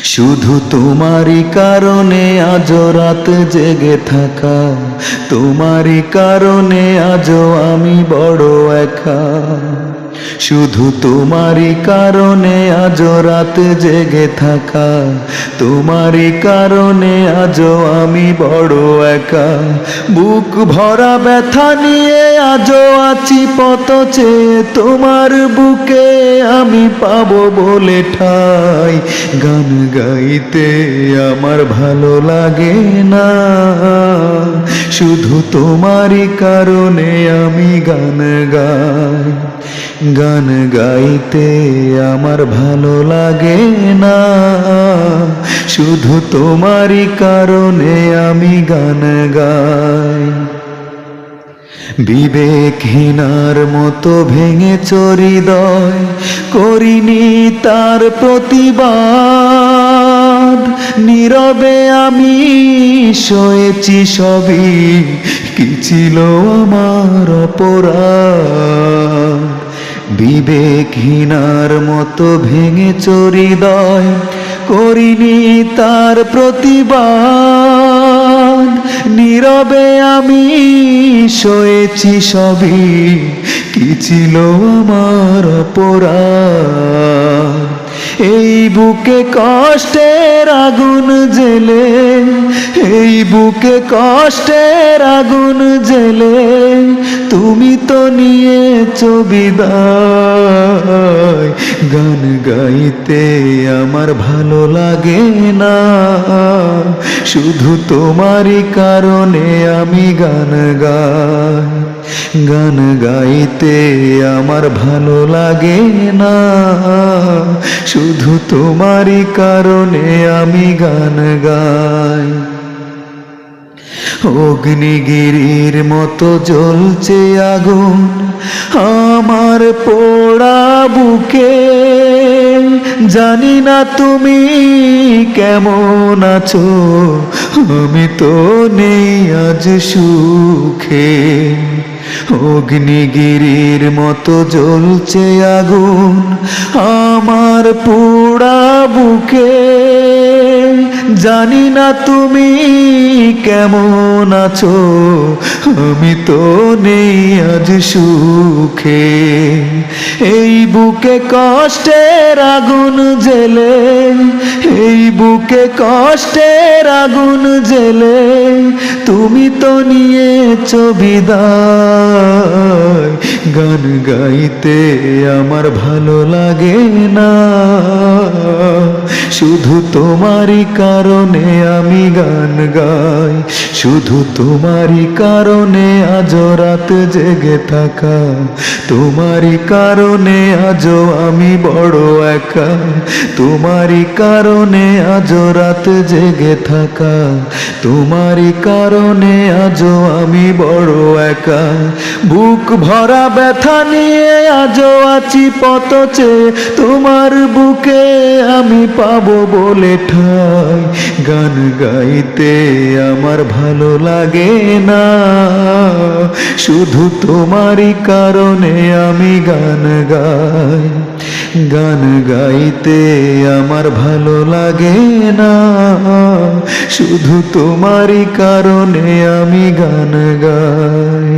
শুধু তোমারই কারণে আজ রাত জেগে থাকা, তোমারই কারণে আজও আমি বড় একা। শুধু তোমারই কারণে আজ রাত জেগে থাকা, তোমারই কারণে আজও আমি বড় একা। বুক ভরা ব্যথা নিয়ে আজও আছি পথ চেয়ে, তোমার বুকে আমি পাবো বলে ঠাই। গান গাইতে আমার ভালো লাগে না, শুধু তোমারই কারণে আমি গান গাই। গান গাইতে আমার ভালো লাগে না, শুধু তোমারই কারণে আমি গান গাই। বিবেকহীনার মতো ভেঙেছ হৃদয়, করিনি তার প্রতিবাদ। নীরবে আমি সয়েছি সবই, কি ছিল আমার অপরাধ। বিবেকহীনার মতো ভেঙেছ হৃদয়, করিনি তার প্রতিবাদ। নীরবে আমি সয়েছি সবই, কি ছিল আমার অপরাধ। এই বুকে কষ্টের আগুন জেলে, এই বুকে কষ্টের আগুন জেলে, তুমি তো নিয়েছো বিদায়। গান গাইতে আমার ভালো লাগে না, শুধু তোমারই কারণে আমি গান গাই। গান গাইতে আমার ভালো লাগে না, শুধু তোমারই কারণে আমি গান গাই। অগ্নিগিরির মতো জ্বলছে আগুন আমার পোড়া বুকে, জানি না তুমি কেমন আছো, আমি তো নেই আজ সুখে। অগ্নিগিরির মতো জ্বলছে আগুন আমার পোড়া বুকে, জানি না তুমি কেমন আছো, আমি তো নেই আজ সুখে। এই বুকে কষ্টের আগুন জেলে, এই বুকে কষ্টের আগুন জেলে, তুমি তো নিয়েছো বিদায়। গান গাইতে আমার ভালো লাগে না, শুধু তোমারই কারণে আমি গান গাই। শুধু তোমারই কারণে আজ রাত জেগে থাকা, তোমারই কারণে আজও আমি বড় একা। তোমারই কারণে আজ রাত জেগে থাকা, তোমারই কারণে আজও আমি বড় একা। বুক ভরা ব্যথা নিয়ে আজও আছি পথ চেয়ে, তোমার বুকে আমি পাবো বলে ঠাই। গান গাইতে আমার ভালো লাগে না, শুধু তোমারই কারণে আমি গান গাই। গান গাইতে আমার ভালো লাগে না, শুধু তোমারই কারণে আমি গান গাই।